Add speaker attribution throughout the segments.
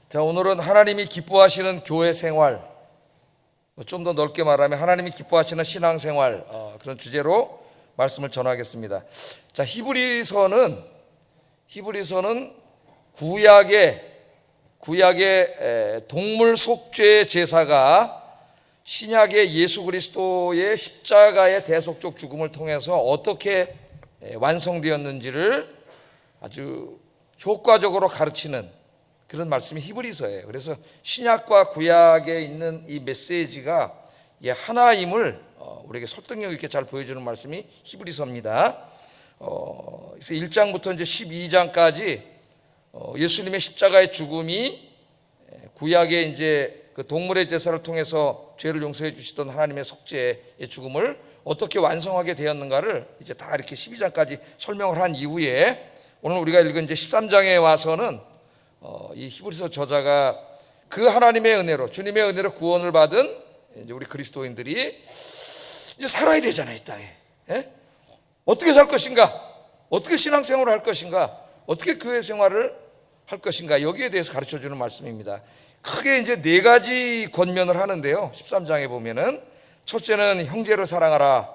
Speaker 1: 자, 오늘은 하나님이 기뻐하시는 교회 생활, 좀 더 넓게 말하면 하나님이 기뻐하시는 신앙생활, 그런 주제로 말씀을 전하겠습니다. 자, 히브리서는 구약의 동물 속죄 제사가 신약의 예수 그리스도의 십자가의 대속적 죽음을 통해서 어떻게 완성되었는지를 아주 효과적으로 가르치는 그런 말씀이 히브리서예요. 그래서 신약과 구약에 있는 이 메시지가 하나임을 우리에게 설득력 있게 잘 보여주는 말씀이 히브리서입니다. 그래서 1장부터 이제 12장까지 예수님의 십자가의 죽음이 구약의 이제 그 동물의 제사를 통해서 죄를 용서해 주시던 하나님의 속죄의 죽음을 어떻게 완성하게 되었는가를 이제 다 이렇게 12장까지 설명을 한 이후에 오늘 우리가 읽은 이제 13장에 와서는 이 히브리서 저자가 그 하나님의 은혜로, 주님의 은혜로 구원을 받은 이제 우리 그리스도인들이 이제 살아야 되잖아요, 이 땅에. 어떻게 살 것인가? 어떻게 신앙생활을 할 것인가? 어떻게 교회 생활을 할 것인가? 여기에 대해서 가르쳐 주는 말씀입니다. 크게 이제 네 가지 권면을 하는데요. 13장에 보면은 첫째는 형제를 사랑하라.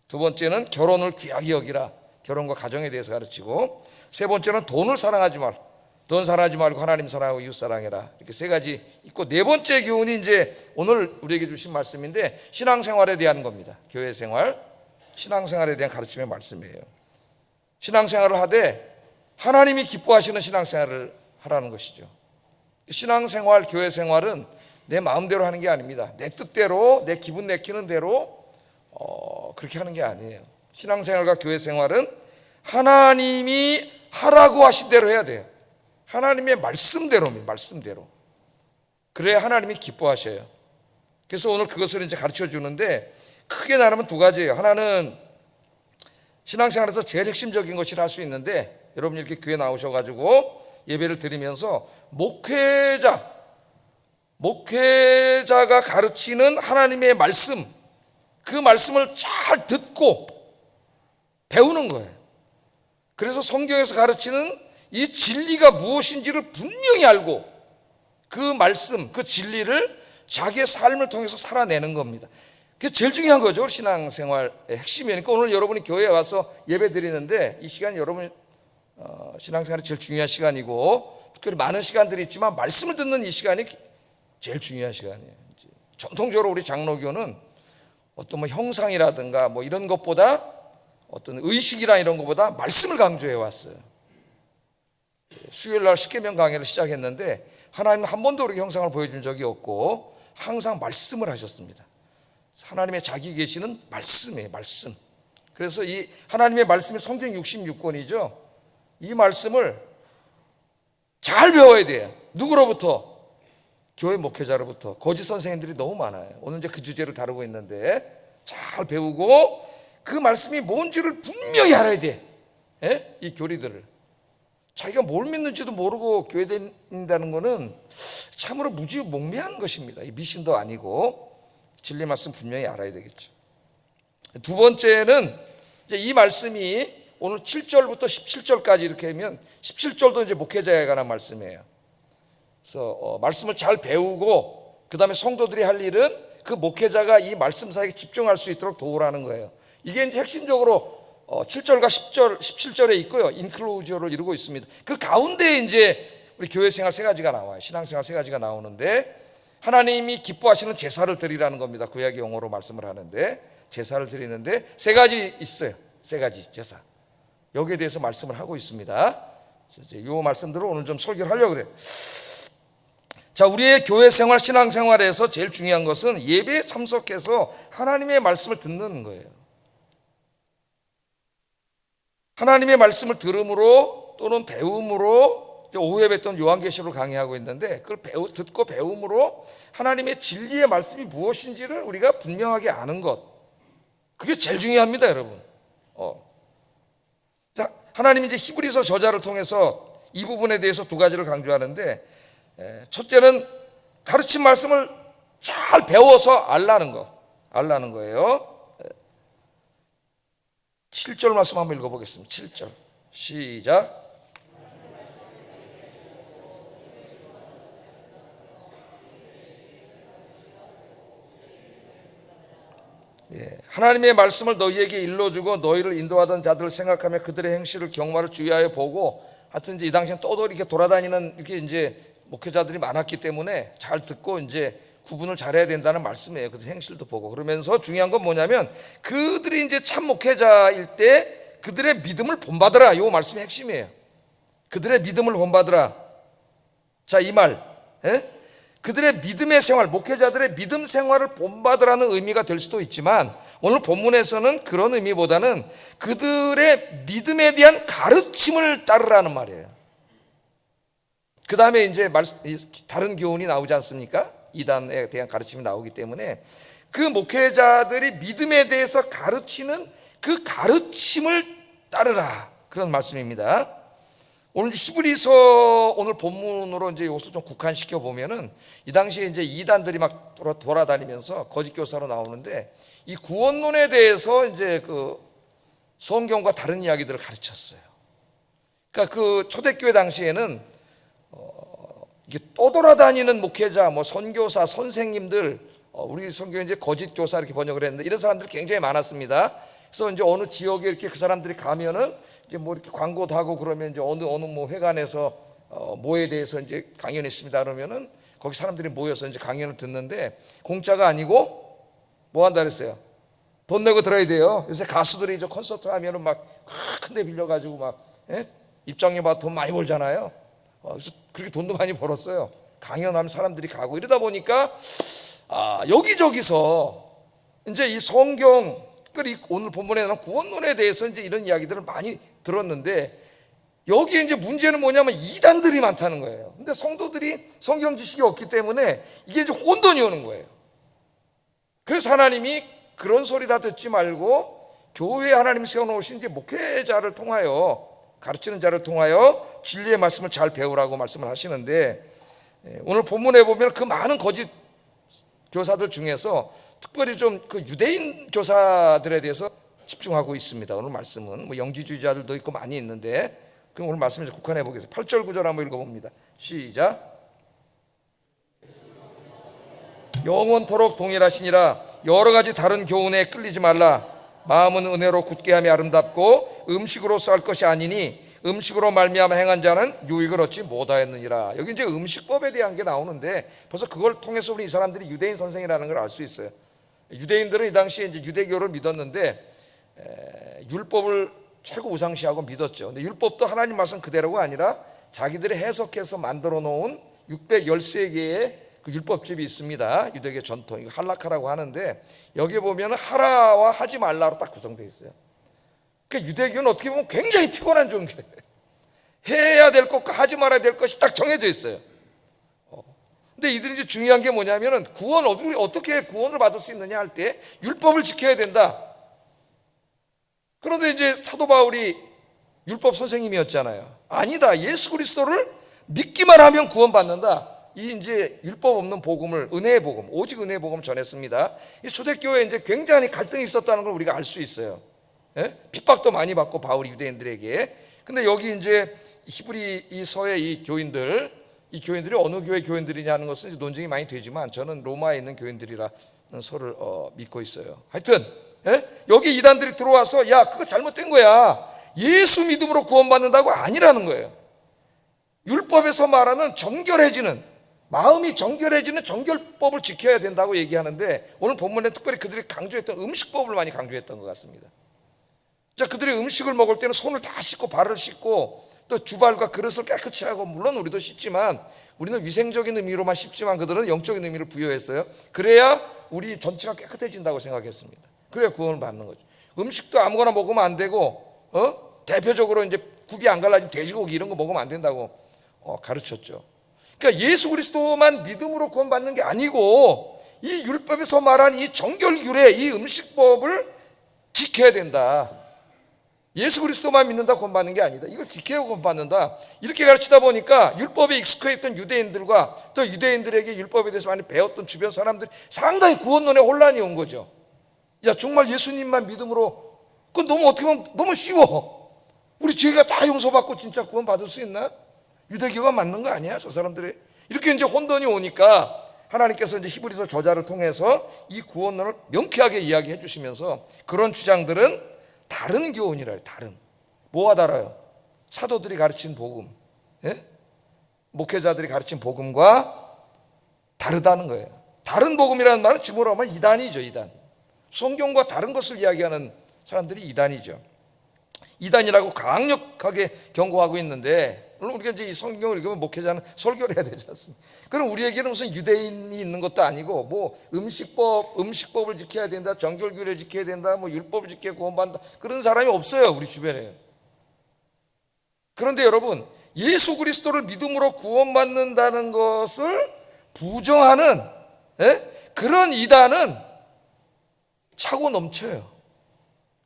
Speaker 1: 두 번째는 결혼을 귀하게 여기라. 결혼과 가정에 대해서 가르치고, 세 번째는 돈을 사랑하지 말고, 돈 사랑하지 말고 하나님 사랑하고 이웃 사랑해라. 이렇게 세 가지 있고, 네 번째 교훈이 이제 오늘 우리에게 주신 말씀인데 신앙생활에 대한 겁니다. 교회 생활, 신앙생활에 대한 가르침의 말씀이에요. 신앙생활을 하되 하나님이 기뻐하시는 신앙생활을 하라는 것이죠. 신앙생활, 교회 생활은 내 마음대로 하는 게 아닙니다. 내 뜻대로, 내 기분 내키는 대로 그렇게 하는 게 아니에요. 신앙생활과 교회 생활은 하나님이 하라고 하신 대로 해야 돼요. 하나님의 말씀대로입니다. 말씀대로. 그래야 하나님이 기뻐하셔요. 그래서 오늘 그것을 이제 가르쳐 주는데 크게 나누면 두 가지예요. 하나는 신앙생활에서 제일 핵심적인 것이라 할 수 있는데, 여러분 이렇게 교회 나오셔가지고 예배를 드리면서 목회자가 가르치는 하나님의 말씀, 그 말씀을 잘 듣고 배우는 거예요. 그래서 성경에서 가르치는 이 진리가 무엇인지를 분명히 알고 그 말씀, 그 진리를 자기의 삶을 통해서 살아내는 겁니다. 그게 제일 중요한 거죠. 신앙생활의 핵심이니까 오늘 여러분이 교회에 와서 예배 드리는데 이 시간이 여러분 신앙생활이 제일 중요한 시간이고, 특별히 많은 시간들이 있지만 말씀을 듣는 이 시간이 제일 중요한 시간이에요. 전통적으로 우리 장로교는 어떤 뭐 형상이라든가 뭐 이런 것보다, 어떤 의식이나 이런 것보다 말씀을 강조해 왔어요. 수요일 날 십계명 강의를 시작했는데 하나님은 한 번도 우리에게 형상을 보여준 적이 없고 항상 말씀을 하셨습니다. 하나님의 자기 계시는 말씀이에요. 말씀. 그래서 이 하나님의 말씀이 성경 66권이죠. 이 말씀을 잘 배워야 돼요. 누구로부터? 교회 목회자로부터. 거짓 선생님들이 너무 많아요. 오늘 이제 그 주제를 다루고 있는데 잘 배우고 그 말씀이 뭔지를 분명히 알아야 돼. 이 교리들을. 자기가 뭘 믿는지도 모르고 교회 다닌다는 것은 참으로 무지몽매한 것입니다. 미신도 아니고 진리 말씀 분명히 알아야 되겠죠. 두 번째는 이제 이 말씀이 오늘 7절부터 17절까지 이렇게 하면 17절도 이제 목회자에 관한 말씀이에요. 그래서 말씀을 잘 배우고 그 다음에 성도들이 할 일은 그 목회자가 이 말씀사에 집중할 수 있도록 도우라는 거예요. 이게 이제 핵심적으로 7절과 10절, 17절에 있고요. 인클로저를 이루고 있습니다. 그 가운데 이제 우리 교회 생활 세 가지가 나와요. 신앙생활 세 가지가 나오는데, 하나님이 기뻐하시는 제사를 드리라는 겁니다. 구약의 용어로 말씀을 하는데 제사를 드리는데 세 가지 있어요. 세 가지 제사. 여기에 대해서 말씀을 하고 있습니다. 이 말씀들을 오늘 좀 설교를 하려고 그래요. 자, 우리의 교회 생활, 신앙생활에서 제일 중요한 것은 예배에 참석해서 하나님의 말씀을 듣는 거예요. 하나님의 말씀을 들음으로 또는 배움으로, 오후에 뵀던 요한계시록을 강의하고 있는데 그걸 듣고 배움으로 하나님의 진리의 말씀이 무엇인지를 우리가 분명하게 아는 것, 그게 제일 중요합니다, 여러분. 자, 하나님이 이제 히브리서 저자를 통해서 이 부분에 대해서 두 가지를 강조하는데, 첫째는 가르친 말씀을 잘 배워서 알라는 거예요. 7절 말씀 한번 읽어보겠습니다. 7절 시작. 하나님의 말씀을 너희에게 일러주고 너희를 인도하던 자들을 생각하며 그들의 행실을 경마를 주의하여 보고, 하여튼 이제 이 당시엔 떠돌이 이렇게 돌아다니는 이렇게 이제 목회자들이 많았기 때문에 잘 듣고 이제 구분을 잘해야 된다는 말씀이에요. 그들 행실도 보고. 그러면서 중요한 건 뭐냐면 그들이 이제 참 목회자일 때 그들의 믿음을 본받으라. 이 말씀이 핵심이에요. 그들의 믿음을 본받으라. 자, 이 말, 그들의 믿음의 생활, 목회자들의 믿음 생활을 본받으라는 의미가 될 수도 있지만, 오늘 본문에서는 그런 의미보다는 그들의 믿음에 대한 가르침을 따르라는 말이에요. 그 다음에 이제 다른 교훈이 나오지 않습니까? 이단에 대한 가르침이 나오기 때문에 그 목회자들이 믿음에 대해서 가르치는 그 가르침을 따르라, 그런 말씀입니다. 오늘 히브리서 오늘 본문으로 이제 이것을 좀 국한시켜 보면은, 이 당시에 이제 이단들이 막 돌아다니면서 거짓 교사로 나오는데, 이 구원론에 대해서 이제 그 성경과 다른 이야기들을 가르쳤어요. 그러니까 그 초대교회 당시에는 이게 떠돌아다니는 목회자, 뭐 선교사, 선생님들, 우리 성경에 이제 거짓 교사 이렇게 번역을 했는데, 이런 사람들이 굉장히 많았습니다. 그래서 이제 어느 지역에 이렇게 그 사람들이 가면은 이제 뭐 이렇게 광고도 하고, 그러면 이제 어느 뭐 회관에서 뭐에 대해서 이제 강연이 있습니다 그러면은 거기 사람들이 모여서 이제 강연을 듣는데, 공짜가 아니고 뭐 한다 그랬어요? 돈 내고 들어야 돼요. 요새 가수들이 저 콘서트 하면은 막 큰 데 빌려가지고 막 입장료 받아 돈 많이 벌잖아요. 그래서 그렇게 돈도 많이 벌었어요. 강연하면 사람들이 가고. 이러다 보니까 여기저기서 이제 이 성경, 특별히 오늘 본문에 나온 구원론에 대해서 이제 이런 이야기들을 많이 들었는데, 여기에 이제 문제는 뭐냐면 이단들이 많다는 거예요. 근데 성도들이 성경 지식이 없기 때문에 이게 이제 혼돈이 오는 거예요. 그래서 하나님이 그런 소리 다 듣지 말고 교회에 하나님이 세워놓으신 이제 목회자를 통하여, 가르치는 자를 통하여 진리의 말씀을 잘 배우라고 말씀을 하시는데, 오늘 본문에 보면 그 많은 거짓 교사들 중에서 특별히 좀 그 유대인 교사들에 대해서 집중하고 있습니다. 오늘 말씀은 뭐 영지주의자들도 있고 많이 있는데, 그럼 오늘 말씀을 국한해 보겠습니다. 8절 9절 한번 읽어봅니다. 시작. 영원토록 동일하시니라. 여러 가지 다른 교훈에 끌리지 말라. 마음은 은혜로 굳게 하며 아름답고 음식으로 쌀 것이 아니니 음식으로 말미암아 행한 자는 유익을 얻지 못하였느니라. 여기 이제 음식법에 대한 게 나오는데, 벌써 그걸 통해서 우리 이 사람들이 유대인 선생이라는 걸 알 수 있어요. 유대인들은 이 당시에 이제 유대교를 믿었는데 율법을 최고 우상시하고 믿었죠. 근데 율법도 하나님 말씀 그대로가 아니라 자기들이 해석해서 만들어 놓은 613개의 그 율법집이 있습니다. 유대교 전통, 이거 할라카라고 하는데, 여기 보면 하라와 하지 말라로 딱 구성되어 있어요. 그러니까 유대교는 어떻게 보면 굉장히 피곤한 종교예요. 해야 될 것과 하지 말아야 될 것이 딱 정해져 있어요. 근데 이들이 이제 중요한 게 뭐냐면은, 우리 어떻게 구원을 받을 수 있느냐 할 때 율법을 지켜야 된다. 그런데 이제 사도 바울이 율법 선생님이었잖아요. 아니다. 예수 그리스도를 믿기만 하면 구원받는다. 이 이제 율법 없는 복음을, 은혜의 복음, 오직 은혜의 복음을 전했습니다. 이 초대교회에 이제 굉장히 갈등이 있었다는 걸 우리가 알 수 있어요. 핍박도 많이 받고 바울이 유대인들에게. 근데 여기 이제 히브리서의 이 교인들이 어느 교회 교인들이냐는 것은 이제 논쟁이 많이 되지만, 저는 로마에 있는 교인들이라는 설을 믿고 있어요. 하여튼 여기 이단들이 들어와서, 야, 그거 잘못된 거야, 예수 믿음으로 구원받는다고 아니라는 거예요. 율법에서 말하는 정결해지는, 마음이 정결해지는 정결법을 지켜야 된다고 얘기하는데, 오늘 본문에 특별히 그들이 강조했던 음식법을 많이 강조했던 것 같습니다. 자, 그들이 음식을 먹을 때는 손을 다 씻고 발을 씻고 또 주발과 그릇을 깨끗이 하고, 물론 우리도 씻지만 우리는 위생적인 의미로만 씻지만 그들은 영적인 의미를 부여했어요. 그래야 우리 전체가 깨끗해진다고 생각했습니다. 그래야 구원을 받는 거죠. 음식도 아무거나 먹으면 안 되고, 대표적으로 이제 굽이 안 갈라진 돼지고기 이런 거 먹으면 안 된다고 가르쳤죠. 그러니까 예수 그리스도만 믿음으로 구원받는 게 아니고, 이 율법에서 말한 이 정결규례, 이 음식법을 지켜야 된다. 예수 그리스도만 믿는다 구원받는 게 아니다. 이걸 지켜야 구원받는다. 이렇게 가르치다 보니까 율법에 익숙해 있던 유대인들과 또 유대인들에게 율법에 대해서 많이 배웠던 주변 사람들이 상당히 구원론에 혼란이 온 거죠. 야, 정말 예수님만 믿음으로, 그건 너무 어떻게 보면 너무 쉬워. 우리 죄가 다 용서받고 진짜 구원받을 수 있나? 유대교가 맞는 거 아니야? 저 사람들이 이렇게 이제 혼돈이 오니까 하나님께서 이제 히브리서 저자를 통해서 이 구원론을 명쾌하게 이야기해 주시면서 그런 주장들은 다른 교훈이라요. 다른. 뭐가 달라요? 사도들이 가르친 복음, 예? 목회자들이 가르친 복음과 다르다는 거예요. 다른 복음이라는 말은 지금으로 하면 이단이죠. 이단. 성경과 다른 것을 이야기하는 사람들이 이단이죠. 이단이라고 강력하게 경고하고 있는데, 물론 우리가 이제 이 성경을 읽으면 목회자는 설교를 해야 되지 않습니까? 그럼 우리에게는 무슨 유대인이 있는 것도 아니고, 뭐 음식법을 지켜야 된다, 정결규례를 지켜야 된다, 뭐 율법을 지켜야 구원받는다, 그런 사람이 없어요, 우리 주변에. 그런데 여러분, 예수 그리스도를 믿음으로 구원받는다는 것을 부정하는, 그런 이단은 차고 넘쳐요.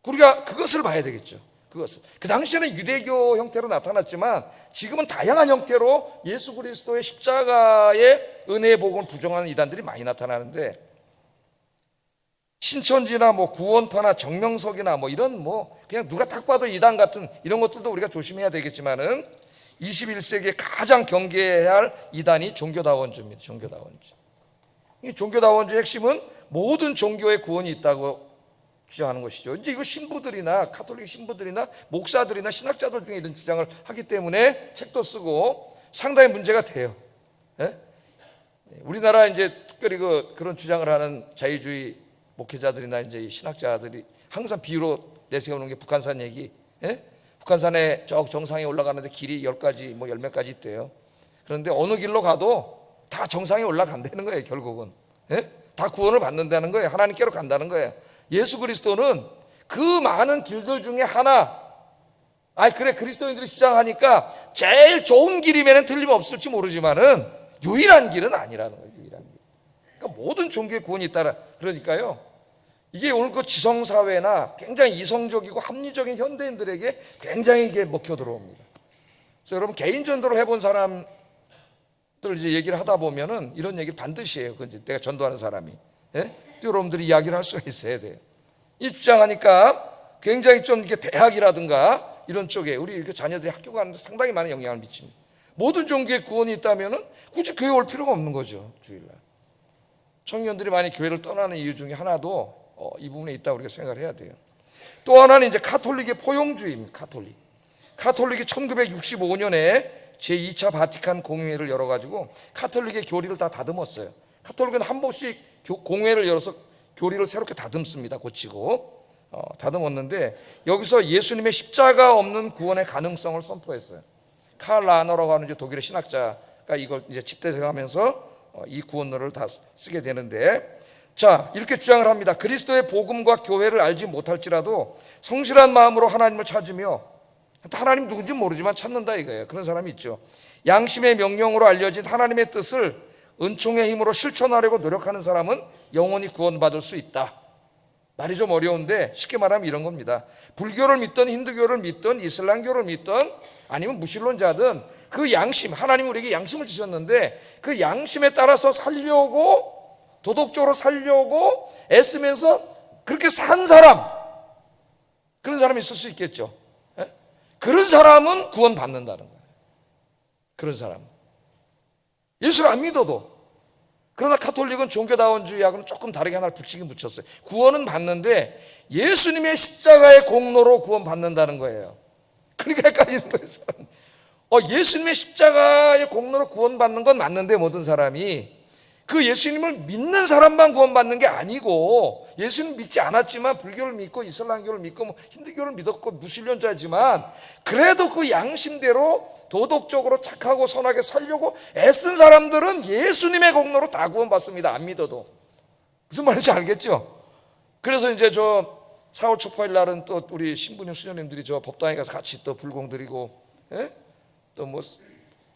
Speaker 1: 우리가 그것을 봐야 되겠죠. 그것을. 그 당시에는 유대교 형태로 나타났지만 지금은 다양한 형태로 예수 그리스도의 십자가의 은혜의 복음을 부정하는 이단들이 많이 나타나는데, 신천지나 뭐 구원파나 정명석이나 뭐 이런 뭐 그냥 누가 딱 봐도 이단 같은 이런 것들도 우리가 조심해야 되겠지만은 21세기에 가장 경계해야 할 이단이 종교다원주입니다. 종교다원주. 이 종교다원주의 핵심은 모든 종교에 구원이 있다고 주장하는 것이죠. 이제 이거 신부들이나 카톨릭 신부들이나 목사들이나 신학자들 중에 이런 주장을 하기 때문에 책도 쓰고 상당히 문제가 돼요. 예? 우리나라 이제 특별히 그런 주장을 하는 자유주의 목회자들이나 이제 신학자들이 항상 비유로 내세우는 게 북한산 얘기. 예? 북한산에 저 정상에 올라가는데 길이 10가지 뭐 10몇 가지 있대요. 그런데 어느 길로 가도 다 정상에 올라간다는 거예요. 결국은. 예? 다 구원을 받는다는 거예요. 하나님께로 간다는 거예요. 예수 그리스도는 그 많은 길들 중에 하나, 그래 그리스도인들이 주장하니까 제일 좋은 길이면 틀림없을지 모르지만은 유일한 길은 아니라는 거예요. 유일한 길. 그러니까 모든 종교의 구원이 있다. 그러니까요, 이게 오늘 그 지성사회나 굉장히 이성적이고 합리적인 현대인들에게 굉장히 이게 먹혀 들어옵니다. 그래서 여러분, 개인 전도를 해본 사람들 이제 얘기를 하다 보면은 이런 얘기를 반드시 해요. 그 내가 전도하는 사람이. 예? 여러분들이 이야기를 할 수가 있어야 돼요. 이 주장하니까 굉장히 좀 이렇게 대학이라든가 이런 쪽에 우리 자녀들이 학교 가는데 상당히 많은 영향을 미칩니다. 모든 종교에 구원이 있다면은 굳이 교회 올 필요가 없는 거죠. 주일날. 청년들이 많이 교회를 떠나는 이유 중에 하나도 이 부분에 있다고 우리가 생각을 해야 돼요. 또 하나는 이제 카톨릭의 포용주의입니다. 카톨릭이 1965년에 제2차 바티칸 공회를 열어가지고 카톨릭의 교리를 다 다듬었어요. 카톨릭은 한 번씩 공회를 열어서 교리를 새롭게 다듬습니다. 고치고 다듬었는데 여기서 예수님의 십자가 없는 구원의 가능성을 선포했어요. 칼 라너라고 하는 독일의 신학자가 이걸 이제 집대성하면서 이 구원론을 다 쓰게 되는데, 자, 이렇게 주장을 합니다. 그리스도의 복음과 교회를 알지 못할지라도 성실한 마음으로 하나님을 찾으며, 하나님 누군지 모르지만 찾는다 이거예요. 그런 사람이 있죠. 양심의 명령으로 알려진 하나님의 뜻을 은총의 힘으로 실천하려고 노력하는 사람은 영원히 구원받을 수 있다. 말이 좀 어려운데 쉽게 말하면 이런 겁니다. 불교를 믿든 힌두교를 믿든 이슬람교를 믿든 아니면 무신론자든 그 양심, 하나님은 우리에게 양심을 주셨는데 그 양심에 따라서 살려고, 도덕적으로 살려고 애쓰면서 그렇게 산 사람, 그런 사람이 있을 수 있겠죠. 예? 그런 사람은 구원받는다는 거예요. 그런 사람. 예수를 안 믿어도. 그러나 카톨릭은 종교다원주의하고는 조금 다르게 하나를 붙이긴 붙였어요. 구원은 받는데 예수님의 십자가의 공로로 구원받는다는 거예요. 그러니까 헷갈리는 거예요, 사람. 예수님의 십자가의 공로로 구원받는 건 맞는데 모든 사람이 그 예수님을 믿는 사람만 구원받는 게 아니고, 예수님 믿지 않았지만 불교를 믿고 이슬람교를 믿고 뭐 힌두교를 믿었고 무신론자지만 그래도 그 양심대로 도덕적으로 착하고 선하게 살려고 애쓴 사람들은 예수님의 공로로 다 구원받습니다. 안 믿어도. 무슨 말인지 알겠죠? 그래서 이제 저 4월 초포일 날은 또 우리 신부님 수녀님들이 저 법당에 가서 같이 또 불공 드리고, 또 뭐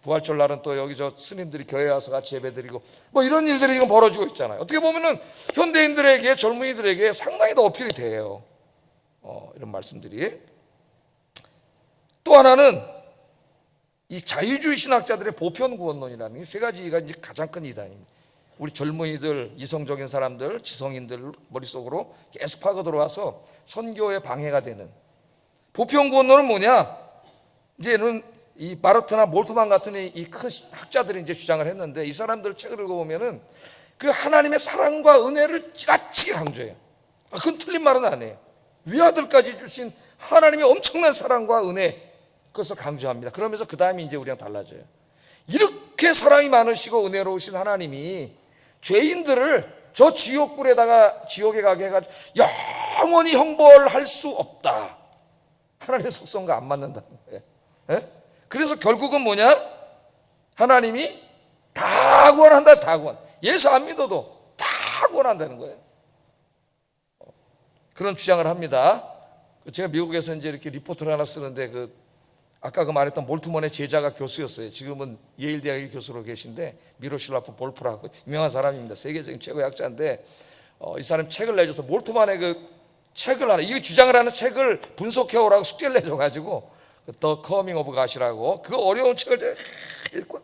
Speaker 1: 부활절 날은 또 여기 저 스님들이 교회에 와서 같이 예배 드리고 뭐 이런 일들이 지금 벌어지고 있잖아요. 어떻게 보면은 현대인들에게, 젊은이들에게 상당히 더 어필이 돼요. 이런 말씀들이. 또 하나는 이 자유주의 신학자들의 보편구원론이라는 이 세 가지가 이제 가장 큰 이단입니다. 우리 젊은이들, 이성적인 사람들, 지성인들 머릿속으로 계속 파고 들어와서 선교에 방해가 되는. 보편구원론은 뭐냐? 이제는 이 바르트나 몰트만 같은 이 큰 학자들이 이제 주장을 했는데, 이 사람들 책을 읽어보면은 그 하나님의 사랑과 은혜를 지나치게 강조해요. 그건 틀린 말은 아니에요. 외아들까지 주신 하나님의 엄청난 사랑과 은혜, 그것을 강조합니다. 그러면서 그 다음에 이제 우리랑 달라져요. 이렇게 사랑이 많으시고 은혜로우신 하나님이 죄인들을 저 지옥불에다가 지옥에 가게 해가지고 영원히 형벌할 수 없다. 하나님의 속성과 안 맞는다는 거예요. 예? 그래서 결국은 뭐냐? 하나님이 다 구원한다. 다 구원. 예수 안 믿어도 다 구원한다는 거예요. 그런 주장을 합니다. 제가 미국에서 이제 이렇게 리포트를 하나 쓰는데 아까 말했던 몰트먼의 제자가 교수였어요. 지금은 예일 대학의 교수로 계신데 미로실라프 볼프라고 유명한 사람입니다. 세계적인 최고의 학자인데 이 사람 책을 내줘서 몰트먼의 책을 하나, 이 주장을 하는 책을 분석해 오라고 숙제를 내줘가지고 The Coming of God이라고 그 어려운 책을 읽고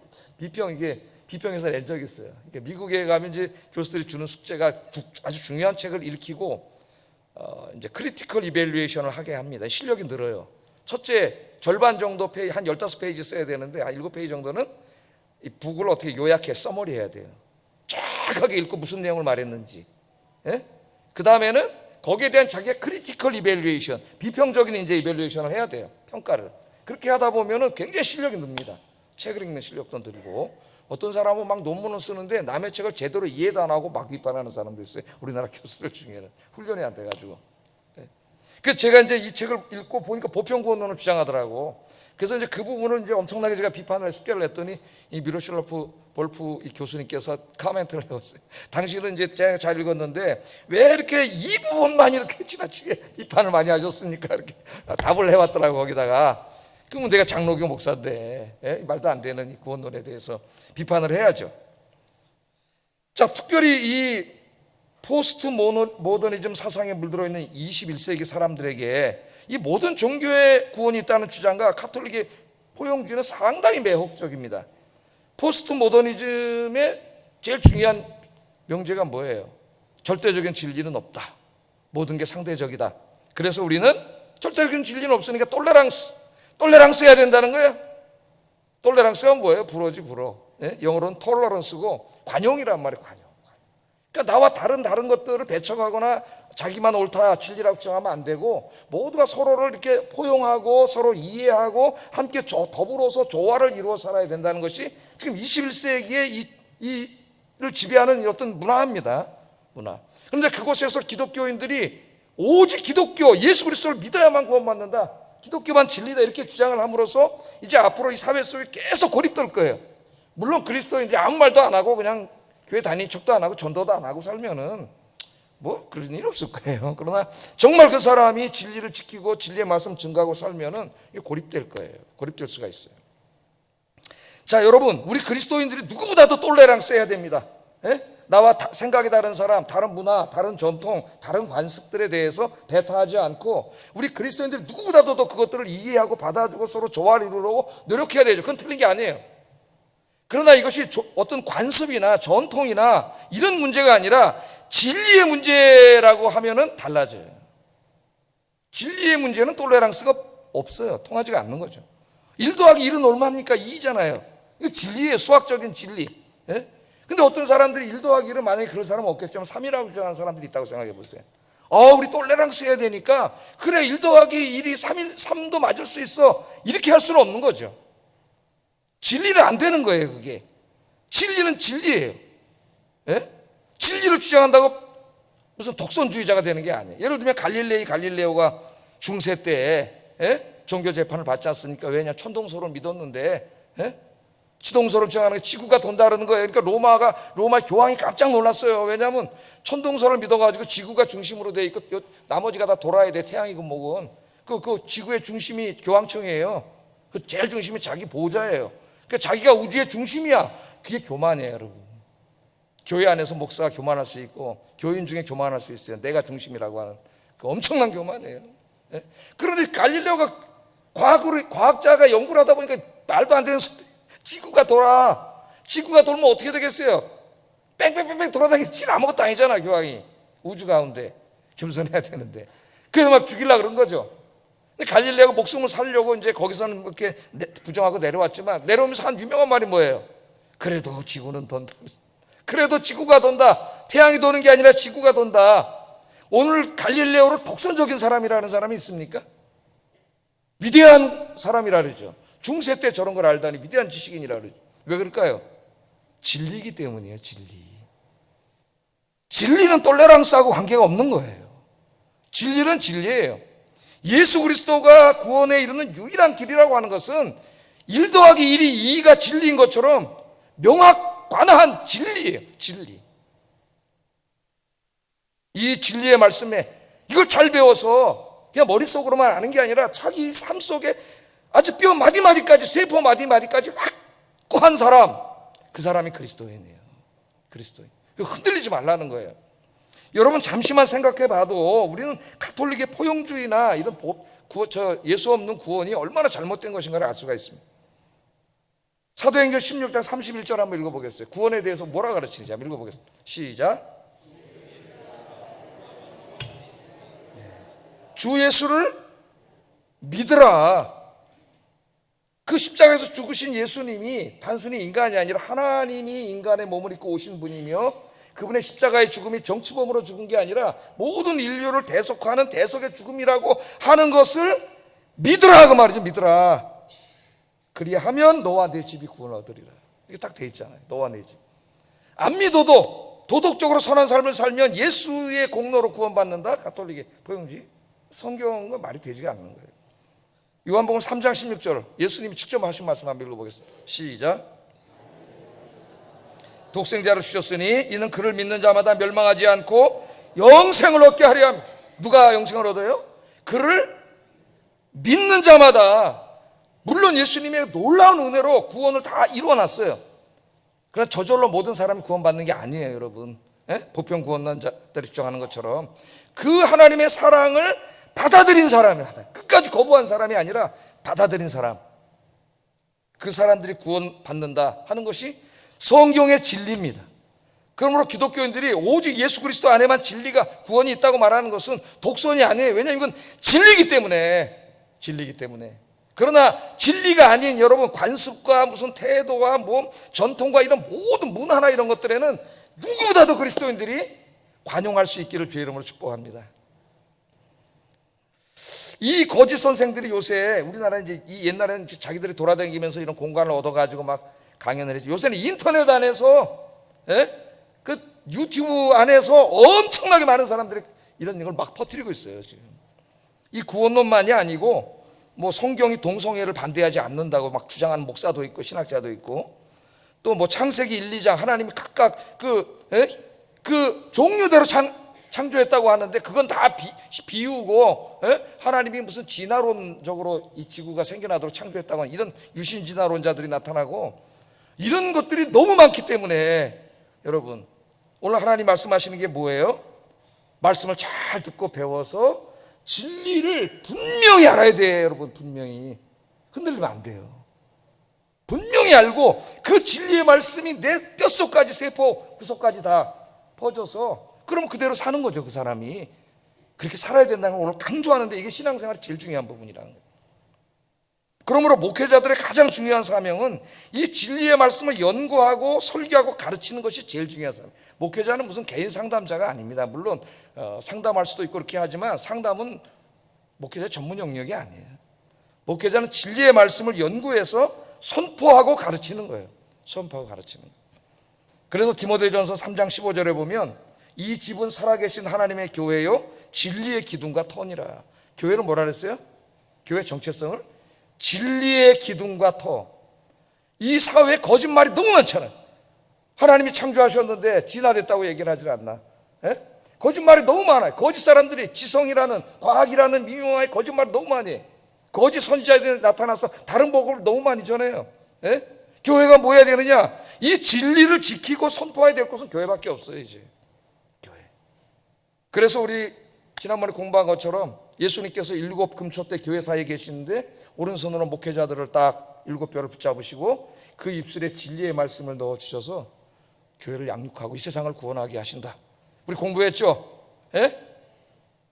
Speaker 1: 비평해서 낸 적이 있어요. 그러니까 미국에 가면 이제 교수들이 주는 숙제가 아주 중요한 책을 읽히고 이제 크리티컬 이밸류에이션을 하게 합니다. 실력이 늘어요. 첫째, 절반 정도 페이지, 한 15페이지 써야 되는데 한 7페이지 정도는 이 북을 어떻게 요약해 써머리 해야 돼요. 정확하게 읽고 무슨 내용을 말했는지. 예? 그 다음에는 거기에 대한 자기의 크리티컬 이밸류에이션, 비평적인 이제 이밸류에이션을 해야 돼요. 평가를. 그렇게 하다 보면은 굉장히 실력이 늡니다. 책을 읽는 실력도 늘고, 어떤 사람은 막 논문을 쓰는데 남의 책을 제대로 이해도 안 하고 막 비판하는 사람도 있어요. 우리나라 교수들 중에는 훈련이 안 돼가지고. 그래서 제가 이제 이 책을 읽고 보니까 보편구원론을 주장하더라고. 그래서 이제 그 부분을 이제 엄청나게 제가 비판을 숙제를 했더니 이 미로실라프 볼프 이 교수님께서 코멘트를 해왔어요. 당신은 이제 제가 잘 읽었는데 왜 이렇게 이 부분만 이렇게 지나치게 비판을 많이 하셨습니까? 이렇게 답을 해왔더라고 거기다가. 그러면 내가 장로교 목사인데 말도 안 되는 이 구원론에 대해서 비판을 해야죠. 자, 특별히 이 포스트 모더니즘 사상에 물들어 있는 21세기 사람들에게 이 모든 종교의 구원이 있다는 주장과 카톨릭의 포용주의는 상당히 매혹적입니다. 포스트 모더니즘의 제일 중요한 명제가 뭐예요? 절대적인 진리는 없다. 모든 게 상대적이다. 그래서 우리는 절대적인 진리는 없으니까 톨레랑스 해야 된다는 거예요. 톨레랑스가 뭐예요? 불어지 불어. 영어로는 톨러런스고 관용이란 말이에요. 관용. 그러니까 나와 다른 것들을 배척하거나 자기만 옳다 진리라고 주장하면 안 되고 모두가 서로를 이렇게 포용하고 서로 이해하고 함께 더불어서 조화를 이루어 살아야 된다는 것이 지금 21세기의 이를 지배하는 어떤 문화입니다. 문화. 그런데 그곳에서 기독교인들이 오직 기독교 예수 그리스도를 믿어야만 구원받는다. 기독교만 진리다 이렇게 주장을 함으로써 이제 앞으로 이 사회 속에 계속 고립될 거예요. 물론 그리스도인들이 아무 말도 안 하고 그냥 교회 다니는 척도 안 하고 전도도 안 하고 살면은 뭐 그런 일 없을 거예요. 그러나 정말 그 사람이 진리를 지키고 진리의 말씀 증거하고 살면은 고립될 거예요. 고립될 수가 있어요. 자, 여러분, 우리 그리스도인들이 누구보다도 톨레랑스 해야 됩니다. 나와 생각이 다른 사람, 다른 문화, 다른 전통, 다른 관습들에 대해서 배타하지 않고 우리 그리스도인들이 누구보다도 그것들을 이해하고 받아주고 서로 조화를 이루려고 노력해야 되죠. 그건 틀린 게 아니에요. 그러나 이것이 어떤 관습이나 전통이나 이런 문제가 아니라 진리의 문제라고 하면은 달라져요. 진리의 문제는 톨레랑스가 없어요. 통하지가 않는 거죠. 1 더하기 1은 얼마입니까? 2잖아요. 이거 진리예요. 수학적인 진리. 근데 어떤 사람들이 1 더하기 1은 만약에 그럴 사람은 없겠지만 3이라고 주장하는 사람들이 있다고 생각해 보세요. 우리 톨레랑스 해야 되니까 그래 1 더하기 1이 3도 맞을 수 있어. 이렇게 할 수는 없는 거죠. 진리는 안 되는 거예요. 그게 진리는 진리예요. 진리를 주장한다고 무슨 독선주의자가 되는 게 아니에요. 예를 들면 갈릴레오가 중세 때 종교 재판을 받지 않습니까? 왜냐? 천동설을 믿었는데 지동설을 주장하는 게 지구가 돈다는 거예요. 그러니까 로마 교황이 깜짝 놀랐어요. 왜냐하면 천동설을 믿어가지고 지구가 중심으로 돼 있고 나머지가 다 돌아야 돼. 태양이고 뭐건 그 지구의 중심이 교황청이에요. 그 제일 중심이 자기 보호자예요. 그러니까 자기가 우주의 중심이야. 그게 교만이에요, 여러분. 교회 안에서 목사가 교만할 수 있고 교인 중에 교만할 수 있어요. 내가 중심이라고 하는 그 엄청난 교만이에요. 그런데 갈릴레오가 과학자가 연구를 하다 보니까 말도 안 되는 소리. 지구가 돌면 어떻게 되겠어요? 뺑뺑뺑뺑 돌아다니는 진 아무것도 아니잖아. 교황이 우주 가운데 겸손해야 되는데 그래서 막 죽이려고 그런 거죠. 근데 갈릴레오가 목숨을 살려고 이제 거기서는 이렇게 부정하고 내려왔지만 내려오면서 한 유명한 말이 뭐예요? 그래도 지구는 돈다. 그래도 지구가 돈다. 태양이 도는 게 아니라 지구가 돈다. 오늘 갈릴레오를 독선적인 사람이라는 사람이 있습니까? 위대한 사람이라 그러죠. 중세 때 저런 걸 알다니 위대한 지식인이라 그러죠. 왜 그럴까요? 진리이기 때문이에요. 진리는 똘레랑스하고 관계가 없는 거예요. 진리는 진리예요. 예수 그리스도가 구원에 이르는 유일한 길이라고 하는 것은 1 더하기 1이 2가 진리인 것처럼 명확관한 진리예요. 진리. 이 진리의 말씀에 이걸 잘 배워서 그냥 머릿속으로만 아는 게 아니라 자기 삶 속에 아주 뼈 마디마디까지, 세포 마디마디까지 확고한 사람, 그 사람이 그리스도인이에요. 그리스도인. 흔들리지 말라는 거예요. 여러분 잠시만 생각해 봐도 우리는 가톨릭의 포용주의나 이런 예수 없는 구원이 얼마나 잘못된 것인가를 알 수가 있습니다. 사도행전 16장 31절 한번 읽어보겠어요. 구원에 대해서 뭐라 가르치는지 한번 읽어보겠습니다. 시작. 주 예수를 믿으라. 그 십자가에서 죽으신 예수님이 단순히 인간이 아니라 하나님이 인간의 몸을 입고 오신 분이며 그분의 십자가의 죽음이 정치범으로 죽은 게 아니라 모든 인류를 대속하는 대속의 죽음이라고 하는 것을 믿으라 그 말이죠. 믿으라. 그리하면 너와 내 집이 구원을 얻으리라. 이게 딱 돼 있잖아요. 너와 내 집. 안 믿어도 도덕적으로 선한 삶을 살면 예수의 공로로 구원받는다. 가톨릭의 포용주의. 성경은 말이 되지가 않는 거예요. 요한복음 3장 16절 예수님이 직접 하신 말씀 한번 읽어보겠습니다. 시작. 독생자를 주셨으니 이는 그를 믿는 자마다 멸망하지 않고 영생을 얻게 하려 합니다. 누가 영생을 얻어요? 그를 믿는 자마다. 물론 예수님의 놀라운 은혜로 구원을 다 이루어놨어요. 그러나 저절로 모든 사람이 구원받는 게 아니에요, 여러분. 보편 구원론자들이 주장하는 것처럼 그 하나님의 사랑을 받아들인 사람이, 끝까지 거부한 사람이 아니라 받아들인 사람, 그 사람들이 구원받는다 하는 것이 성경의 진리입니다. 그러므로 기독교인들이 오직 예수 그리스도 안에만 진리가 구원이 있다고 말하는 것은 독선이 아니에요. 왜냐하면 이건 진리이기 때문에. 그러나 진리가 아닌 여러분 관습과 무슨 태도와 뭐 전통과 이런 모든 문화나 이런 것들에는 누구보다도 그리스도인들이 관용할 수 있기를 주의 이름으로 축복합니다. 이 거짓 선생들이 요새 우리나라는 이제 이 옛날에는 자기들이 돌아다니면서 이런 공간을 얻어가지고 막 강연을 했죠. 요새는 인터넷 안에서 그 유튜브 안에서 엄청나게 많은 사람들이 이런 걸 막 퍼뜨리고 있어요. 지금 이 구원론만이 아니고 뭐 성경이 동성애를 반대하지 않는다고 막 주장하는 목사도 있고 신학자도 있고 또 뭐 창세기 1, 2장 하나님이 각각 그 종류대로 창조했다고 하는데 그건 다 비우고 하나님이 무슨 진화론적으로 이 지구가 생겨나도록 창조했다고 하는 이런 유신진화론자들이 나타나고 이런 것들이 너무 많기 때문에 여러분 오늘 하나님 말씀하시는 게 뭐예요? 말씀을 잘 듣고 배워서 진리를 분명히 알아야 돼요. 여러분 분명히 흔들리면 안 돼요. 분명히 알고 그 진리의 말씀이 내 뼛속까지 세포 구석까지 다 퍼져서 그러면 그대로 사는 거죠. 그 사람이 그렇게 살아야 된다는 걸 오늘 강조하는데 이게 신앙생활의 제일 중요한 부분이라는 거예요. 그러므로 목회자들의 가장 중요한 사명은 이 진리의 말씀을 연구하고 설교하고 가르치는 것이 제일 중요한 사명. 목회자는 무슨 개인 상담자가 아닙니다. 물론 상담할 수도 있고 그렇게 하지만 상담은 목회자 전문 영역이 아니에요. 목회자는 진리의 말씀을 연구해서 선포하고 가르치는 거예요. 선포하고 가르치는 거예요. 그래서 디모데전서 3장 15절에 보면 이 집은 살아계신 하나님의 교회요 진리의 기둥과 터니라. 교회는 뭐라 그랬어요? 교회 정체성을 진리의 기둥과 터. 이 사회에 거짓말이 너무 많잖아요. 하나님이 창조하셨는데 진화됐다고 얘기를 하질 않나? 거짓말이 너무 많아요. 거짓 사람들이 지성이라는 과학이라는 미묘한 거짓말이 너무 많이 해요. 거짓 선지자들이 나타나서 다른 복음을 너무 많이 전해요. 교회가 뭐 해야 되느냐? 이 진리를 지키고 선포해야 될 곳은 교회밖에 없어요. 이제 교회. 그래서 우리 지난번에 공부한 것처럼 예수님께서 7 금초 때 교회사에 계시는데 오른손으로 목회자들을 딱 7뼈를 붙잡으시고 그 입술에 진리의 말씀을 넣어주셔서 교회를 양육하고 이 세상을 구원하게 하신다. 우리 공부했죠?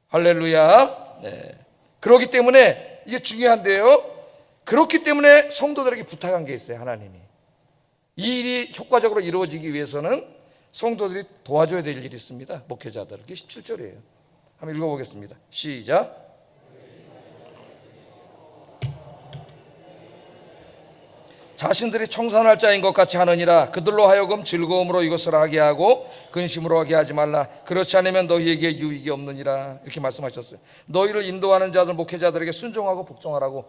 Speaker 1: 할렐루야. 그렇기 때문에 이게 중요한데요. 그렇기 때문에 성도들에게 부탁한 게 있어요. 하나님이 이 일이 효과적으로 이루어지기 위해서는 성도들이 도와줘야 될 일이 있습니다. 목회자들. 그게 17절이에요. 한번 읽어보겠습니다. 시작. 자신들이 청산할 자인 것 같이 하느니라. 그들로 하여금 즐거움으로 이것을 하게 하고 근심으로 하게 하지 말라. 그렇지 않으면 너희에게 유익이 없느니라. 이렇게 말씀하셨어요. 너희를 인도하는 자들, 목회자들에게 순종하고 복종하라고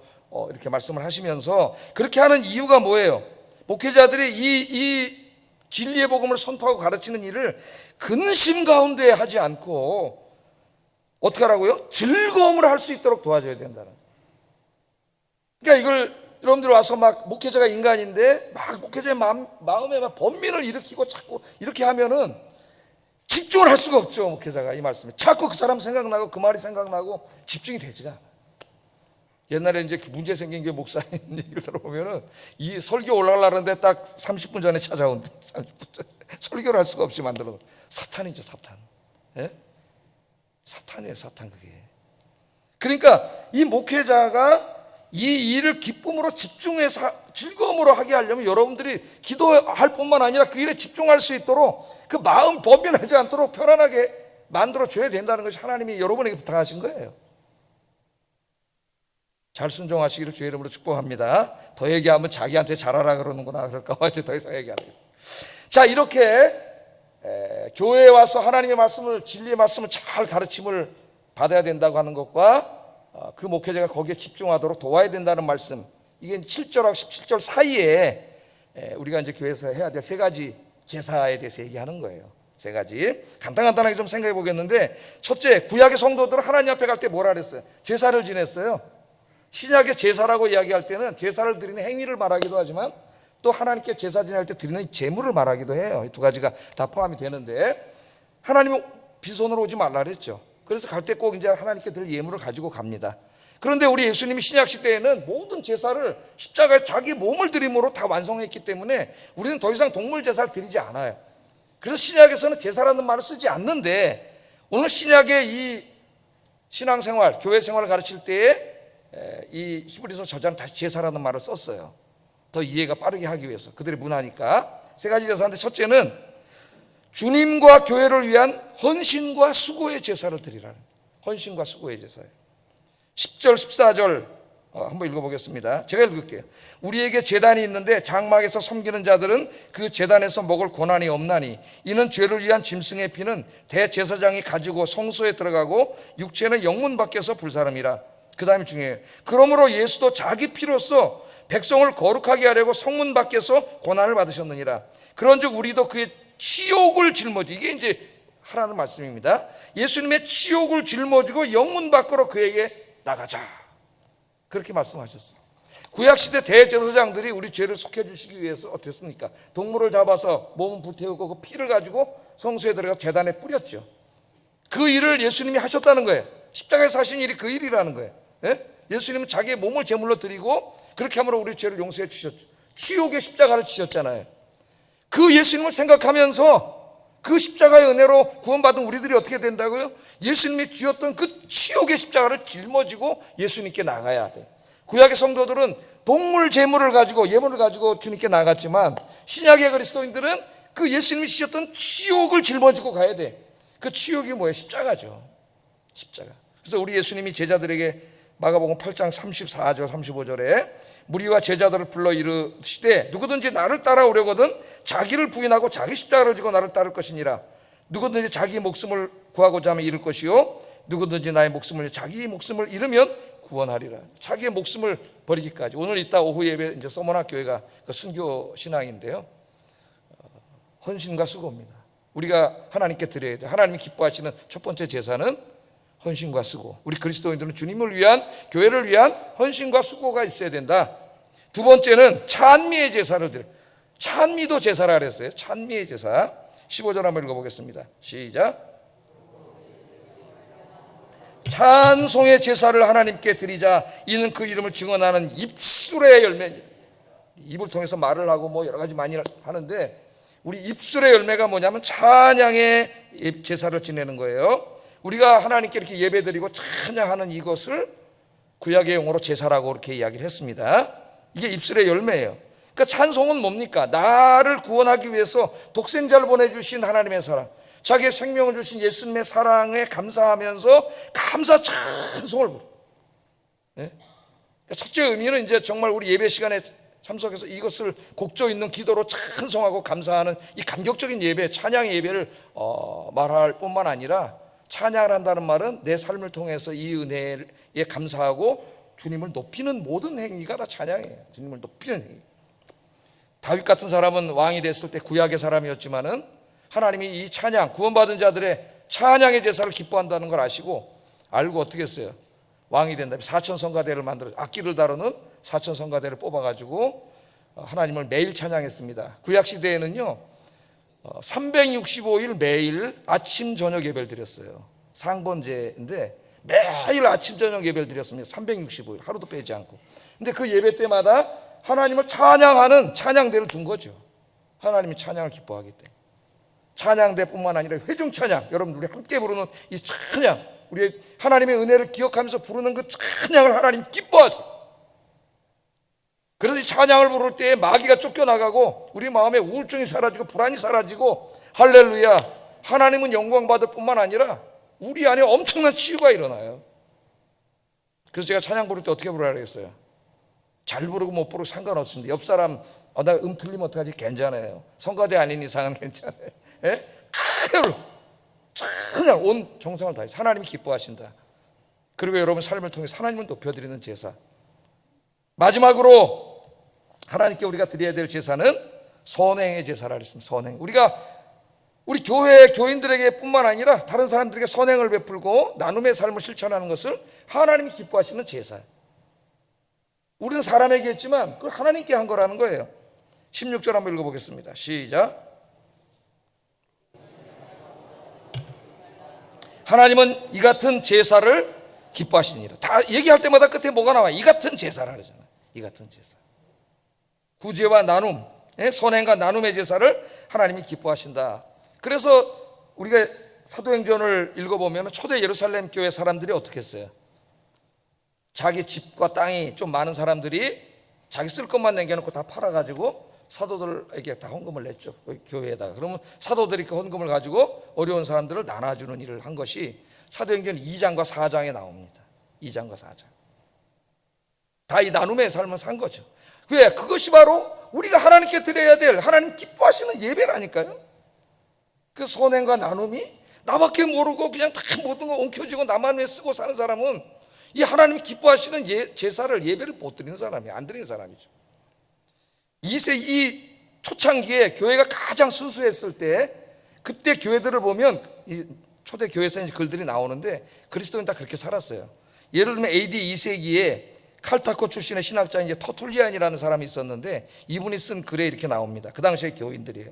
Speaker 1: 이렇게 말씀을 하시면서, 그렇게 하는 이유가 뭐예요? 목회자들이 이 진리의 복음을 선포하고 가르치는 일을 근심 가운데 하지 않고 어떻게 하라고요? 즐거움으로 할 수 있도록 도와줘야 된다는. 그러니까 이걸 여러분들 와서 막 목회자가 인간인데 막 목회자의 마음에 막 번민을 일으키고 자꾸 이렇게 하면은 집중을 할 수가 없죠. 목회자가 이 말씀에 자꾸 그 사람 생각나고 그 말이 생각나고 집중이 되지가 않아요. 옛날에 이제 문제 생긴 게 목사님 얘기를 들어보면은 이 설교 올라가려는데 딱 30분 전에 찾아온대. 30분 전에 설교를 할 수가 없이 만들어. 사탄이죠, 사탄. 예? 사탄이에요, 사탄. 그게. 그러니까 이 목회자가 이 일을 기쁨으로 집중해서 즐거움으로 하게 하려면 여러분들이 기도할 뿐만 아니라 그 일에 집중할 수 있도록 그 마음 범변하지 않도록 편안하게 만들어줘야 된다는 것이 하나님이 여러분에게 부탁하신 거예요. 잘 순종하시기를 주의 이름으로 축복합니다. 더 얘기하면 자기한테 잘하라 그러는구나 그럴까 봐 이제 더 이상 얘기 안 하겠습니다. 자, 이렇게 교회에 와서 하나님의 말씀을, 진리의 말씀을 잘 가르침을 받아야 된다고 하는 것과 그 목회자가 거기에 집중하도록 도와야 된다는 말씀, 이게 7절하고 17절 사이에 우리가 이제 교회에서 해야 될 세 가지 제사에 대해서 얘기하는 거예요. 세 가지 간단하게 좀 생각해 보겠는데, 첫째, 구약의 성도들은 하나님 앞에 갈 때 뭐라 그랬어요? 제사를 지냈어요. 신약의 제사라고 이야기할 때는 제사를 드리는 행위를 말하기도 하지만 또 하나님께 제사 지낼 때 드리는 제물을 말하기도 해요. 이 두 가지가 다 포함이 되는데, 하나님은 빈손으로 오지 말라 그랬죠. 그래서 갈 때 꼭 이제 하나님께 드릴 예물을 가지고 갑니다. 그런데 우리 예수님이 신약 시대에는 모든 제사를 십자가에 자기 몸을 드림으로 다 완성했기 때문에 우리는 더 이상 동물 제사를 드리지 않아요. 그래서 신약에서는 제사라는 말을 쓰지 않는데, 오늘 신약의 이 신앙생활, 교회 생활을 가르칠 때에 이 히브리서 저자는 다시 제사라는 말을 썼어요. 더 이해가 빠르게 하기 위해서. 그들의 문화니까. 세 가지 제사인데, 첫째는 주님과 교회를 위한 헌신과 수고의 제사를 드리라는, 헌신과 수고의 제사예요. 10절 14절 한번 읽어보겠습니다. 제가 읽을게요. 우리에게 제단이 있는데 장막에서 섬기는 자들은 그 제단에서 먹을 고난이 없나니, 이는 죄를 위한 짐승의 피는 대제사장이 가지고 성소에 들어가고 육체는 영문 밖에서 불사름이라. 그 다음이 중요해요. 그러므로 예수도 자기 피로써 백성을 거룩하게 하려고 성문 밖에서 고난을 받으셨느니라. 그런즉 우리도 그의 치욕을 짊어지고, 이게 이제 하라는 말씀입니다. 예수님의 치욕을 짊어지고 영문 밖으로 그에게 나가자, 그렇게 말씀하셨어요. 구약시대 대제사장들이 우리 죄를 속해주시기 위해서 어떻게 했습니까? 동물을 잡아서 몸을 불태우고 그 피를 가지고 성소에 들어가 제단에 뿌렸죠. 그 일을 예수님이 하셨다는 거예요. 십자가에서 하신 일이 그 일이라는 거예요. 예수님은 자기의 몸을 제물로 드리고 그렇게 함으로 우리 죄를 용서해 주셨죠. 치욕의 십자가를 지셨잖아요. 그 예수님을 생각하면서 그 십자가의 은혜로 구원받은 우리들이 어떻게 된다고요? 예수님이 지었던 그 치욕의 십자가를 짊어지고 예수님께 나가야 돼. 구약의 성도들은 동물 제물을 가지고, 예물을 가지고 주님께 나갔지만, 신약의 그리스도인들은 그 예수님이 지셨던 치욕을 짊어지고 가야 돼. 그 치욕이 뭐예요? 십자가죠. 십자가. 그래서 우리 예수님이 제자들에게 마가복음 8장 34절 35절에 무리와 제자들을 불러 이르시되, 누구든지 나를 따라오려거든 자기를 부인하고 자기 십자가를 지고 나를 따를 것이니라. 누구든지 자기 목숨을 구하고자 하면 잃을 것이요, 누구든지 나의 목숨을, 자기 목숨을 잃으면 구원하리라. 자기의 목숨을 버리기까지. 오늘 이따 오후 예배 이제 서머나 교회가 그 순교 신앙인데요, 헌신과 수고입니다. 우리가 하나님께 드려야 돼. 하나님이 기뻐하시는 첫 번째 제사는 헌신과 수고. 우리 그리스도인들은 주님을 위한, 교회를 위한 헌신과 수고가 있어야 된다. 두 번째는 찬미의 제사를 드려. 찬미도 제사라 그랬어요. 찬미의 제사. 15절 한번 읽어보겠습니다. 시작. 찬송의 제사를 하나님께 드리자. 이는 그 이름을 증언하는 입술의 열매니. 입을 통해서 말을 하고 뭐 여러 가지 많이 하는데, 우리 입술의 열매가 뭐냐면 찬양의 제사를 지내는 거예요. 우리가 하나님께 이렇게 예배드리고 찬양하는 이것을 구약의 용어로 제사라고 이렇게 이야기를 했습니다. 이게 입술의 열매예요. 그러니까 찬송은 뭡니까? 나를 구원하기 위해서 독생자를 보내주신 하나님의 사랑, 자기의 생명을 주신 예수님의 사랑에 감사하면서 감사 찬송을 부르. 네? 첫째 의미는 이제 정말 우리 예배 시간에 참석해서 이것을 곡조 있는 기도로 찬송하고 감사하는 이 감격적인 예배, 찬양의 예배를 말할 뿐만 아니라, 찬양을 한다는 말은 내 삶을 통해서 이 은혜에 감사하고 주님을 높이는 모든 행위가 다 찬양이에요. 주님을 높이는 행위. 다윗 같은 사람은 왕이 됐을 때 구약의 사람이었지만은 하나님이 이 찬양, 구원받은 자들의 찬양의 제사를 기뻐한다는 걸 알고 어떻게 했어요? 왕이 된다면 사천성가대를 만들어, 악기를 다루는 사천성가대를 뽑아가지고 하나님을 매일 찬양했습니다. 구약시대에는요 365일 매일 아침 저녁 예배를 드렸어요. 상번제인데 매일 아침 저녁 예배를 드렸습니다. 365일 하루도 빼지 않고. 근데 그 예배 때마다 하나님을 찬양하는 찬양대를 둔 거죠. 하나님이 찬양을 기뻐하기 때문에. 찬양대뿐만 아니라 회중 찬양, 여러분 우리 함께 부르는 이 찬양, 우리 하나님의 은혜를 기억하면서 부르는 그 찬양을 하나님 기뻐하세요. 그래서 이 찬양을 부를 때에 마귀가 쫓겨나가고 우리 마음에 우울증이 사라지고 불안이 사라지고, 할렐루야, 하나님은 영광받을 뿐만 아니라 우리 안에 엄청난 치유가 일어나요. 그래서 제가 찬양 부를 때 어떻게 부르라 그랬어요? 잘 부르고 못 부르고 상관없습니다. 옆 사람 나 틀리면 어떡하지? 괜찮아요. 성가대 아닌 이상은 괜찮아요. 예? 크게 그냥 온 정성을 다해서 하나님이 기뻐하신다. 그리고 여러분 삶을 통해서 하나님을 높여드리는 제사. 마지막으로 하나님께 우리가 드려야 될 제사는 선행의 제사라 그랬습니다. 선행. 우리 교회 교인들에게 뿐만 아니라 다른 사람들에게 선행을 베풀고 나눔의 삶을 실천하는 것을 하나님이 기뻐하시는 제사예요. 우리는 사람에게 했지만 그걸 하나님께 한 거라는 거예요. 16절 한번 읽어보겠습니다. 시작. 하나님은 이 같은 제사를 기뻐하시니라. 다 얘기할 때마다 끝에 뭐가 나와요? 이 같은 제사라 그러잖아요. 이 같은 제사. 구제와 나눔, 선행과 나눔의 제사를 하나님이 기뻐하신다. 그래서 우리가 사도행전을 읽어보면 초대 예루살렘 교회 사람들이 어떻게 했어요? 자기 집과 땅이 좀 많은 사람들이 자기 쓸 것만 남겨놓고 다 팔아가지고 사도들에게 다 헌금을 냈죠. 교회에다가. 그러면 사도들이 그 헌금을 가지고 어려운 사람들을 나눠주는 일을 한 것이 사도행전 2장과 4장에 나옵니다. 2장과 4장. 다 이 나눔의 삶을 산 거죠. 왜? 그것이 바로 우리가 하나님께 드려야 될 하나님 기뻐하시는 예배라니까요. 그 선행과 나눔이 나밖에 모르고 그냥 다 모든 거 엉켜쥐고 나만 왜 쓰고 사는 사람은 이 하나님이 기뻐하시는 제사를, 예배를 못 드리는 사람이, 안 드리는 사람이죠. 이 초창기에 교회가 가장 순수했을 때, 그때 교회들을 보면 이 초대 교회에서 이제 글들이 나오는데 그리스도인 다 그렇게 살았어요. 예를 들면 AD 2세기에 칼타코 출신의 신학자 이제 터툴리안이라는 사람이 있었는데 이분이 쓴 글에 이렇게 나옵니다. 그 당시의 교인들이에요.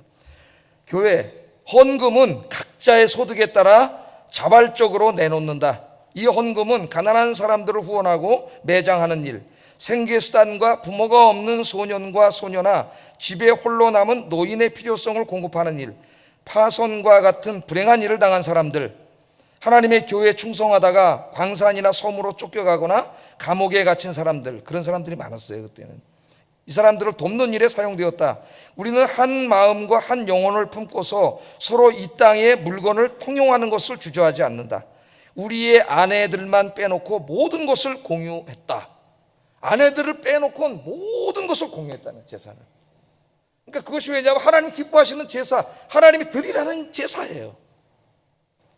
Speaker 1: 교회 헌금은 각자의 소득에 따라 자발적으로 내놓는다. 이 헌금은 가난한 사람들을 후원하고 매장하는 일, 생계수단과 부모가 없는 소년과 소녀나 집에 홀로 남은 노인의 필요성을 공급하는 일, 파손과 같은 불행한 일을 당한 사람들, 하나님의 교회에 충성하다가 광산이나 섬으로 쫓겨가거나 감옥에 갇힌 사람들, 그런 사람들이 많았어요. 그때는 이 사람들을 돕는 일에 사용되었다. 우리는 한 마음과 한 영혼을 품고서 서로 이 땅의 물건을 통용하는 것을 주저하지 않는다. 우리의 아내들만 빼놓고 모든 것을 공유했다. 아내들을 빼놓고 모든 것을 공유했다는 제사는. 그러니까 그것이 왜냐하면 하나님 기뻐하시는 제사, 하나님이 드리라는 제사예요.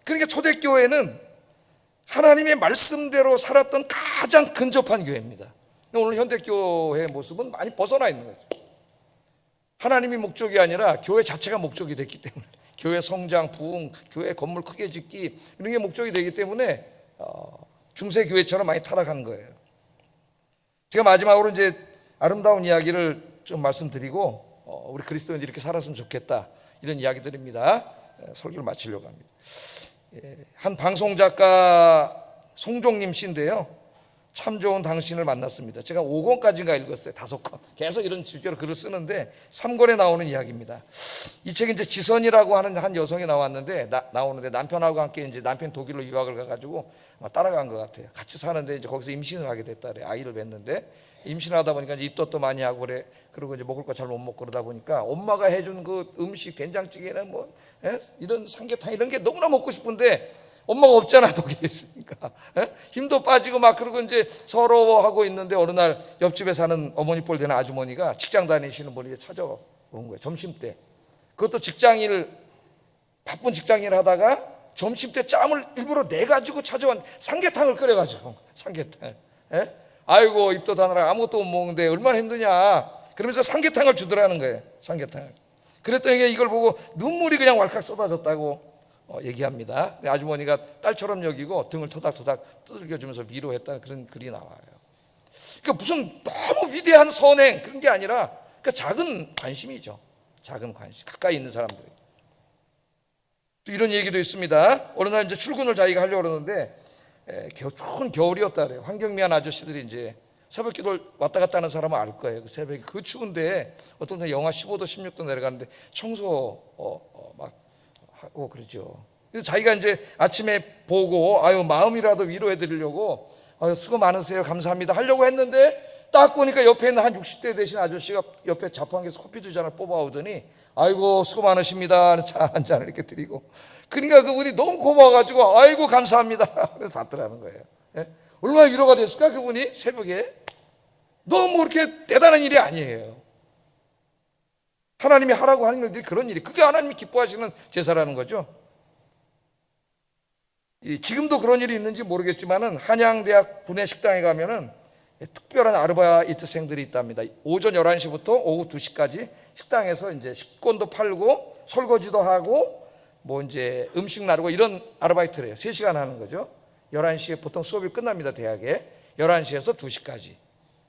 Speaker 1: 그러니까 초대교회는 하나님의 말씀대로 살았던 가장 근접한 교회입니다. 오늘 현대교회의 모습은 많이 벗어나 있는 거죠. 하나님이 목적이 아니라 교회 자체가 목적이 됐기 때문에, 교회 성장, 부흥, 교회 건물 크게 짓기, 이런 게 목적이 되기 때문에 중세교회처럼 많이 타락한 거예요. 제가 마지막으로 이제 아름다운 이야기를 좀 말씀드리고 우리 그리스도인들이 이렇게 살았으면 좋겠다, 이런 이야기 드립니다. 설교를 마치려고 합니다. 한 방송작가 송종림 씨인데요, 참 좋은 당신을 만났습니다. 제가 5권까지인가 읽었어요. 5권. 계속 이런 주제로 글을 쓰는데 3권에 나오는 이야기입니다. 이 책이 이제 지선이라고 하는 한 여성이 나왔는데 나오는데 남편하고 함께 이제 남편 독일로 유학을 가가지고 따라간 것 같아요. 같이 사는데 이제 거기서 임신을 하게 됐다 그래. 아이를 낳는데 임신하다 보니까 이제 입덧도 많이 하고 그래. 그리고 이제 먹을 거 잘 못 먹고 그러다 보니까 엄마가 해준 그 음식 된장찌개는 뭐 이런 삼계탕 이런 게 너무나 먹고 싶은데 엄마가 없잖아, 독일에 있으니까. 힘도 빠지고 막 그러고 이제 서러워하고 있는데 어느 날 옆집에 사는 어머니 뻘 되는 아주머니가 직장 다니시는 분이 찾아온 거예요. 점심때. 그것도 바쁜 직장일 하다가 점심때 짬을 일부러 내가지고 찾아온 삼계탕을 끓여가지고 삼계탕. 아이고 입도 하느라 아무것도 못 먹는데 얼마나 힘드냐. 그러면서 삼계탕을 주더라는 거예요. 삼계탕을. 그랬더니 이걸 보고 눈물이 그냥 왈칵 쏟아졌다고 얘기합니다. 아주머니가 딸처럼 여기고 등을 토닥토닥 두들겨주면서 위로했다는 그런 글이 나와요. 그러니까 무슨 너무 위대한 선행 그런 게 아니라 그러니까 작은 관심이죠. 작은 관심. 가까이 있는 사람들. 또 이런 얘기도 있습니다. 어느 날 이제 출근을 자기가 하려고 그러는데 추운 겨울이었다 그래요. 환경미화 아저씨들이 이제 새벽 기도 왔다 갔다 하는 사람은 알 거예요. 그 새벽에 그 추운데 어떤 날 영하 15도 16도 내려가는데 청소 막 하고 그러죠. 그래서 자기가 이제 아침에 보고 마음이라도 위로해 드리려고 수고 많으세요 감사합니다 하려고 했는데 딱 보니까 옆에 있는 한 60대 되신 아저씨가 옆에 자판기에서 커피 2잔을 뽑아오더니 아이고 수고 많으십니다 차 한 잔을 이렇게 드리고 그러니까 그분이 너무 고마워가지고 아이고 감사합니다 그래서 받더라는 거예요. 얼마나 위로가 됐을까 그분이 새벽에. 너무 그렇게 대단한 일이 아니에요. 하나님이 하라고 하는 일들이 그런 일이 그게 하나님이 기뻐하시는 제사라는 거죠. 지금도 그런 일이 있는지 모르겠지만은 한양대학 구내식당에 가면은 특별한 아르바이트생들이 있답니다. 오전 11시부터 오후 2시까지 식당에서 이제 식권도 팔고 설거지도 하고 뭐 이제 음식 나르고 이런 아르바이트를 해요. 3시간 하는 거죠. 11시에 보통 수업이 끝납니다. 대학에 11시에서 2시까지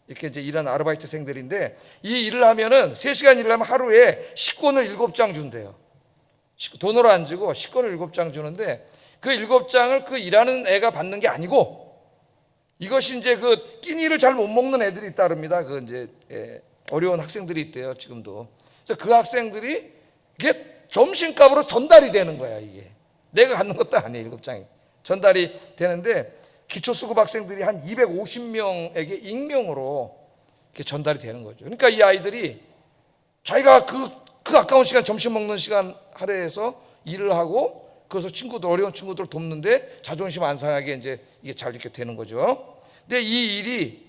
Speaker 1: 이렇게 이제 일하는 아르바이트생들인데 이 일을 하면은 3시간 일을 하면 하루에 식권을 7장 준대요. 돈으로 안 주고 식권을 7장 주는데 그 7장을 그 일하는 애가 받는 게 아니고 이것이 이제 그 끼니를 잘 못 먹는 애들이 있다릅니다. 그 이제 어려운 학생들이 있대요. 지금도. 그래서 그 학생들이 이게 점심값으로 전달이 되는 거야. 이게 내가 갖는 것도 아니에요. 7장이 전달이 되는데 기초수급 학생들이 한 250명에게 익명으로 이렇게 전달이 되는 거죠. 그러니까 이 아이들이 자기가 그 아까운 시간 점심 먹는 시간 할애해서 일을 하고 그래서 어려운 친구들 돕는데 자존심 안 상하게 이제 이게 잘 이렇게 되는 거죠. 근데 이 일이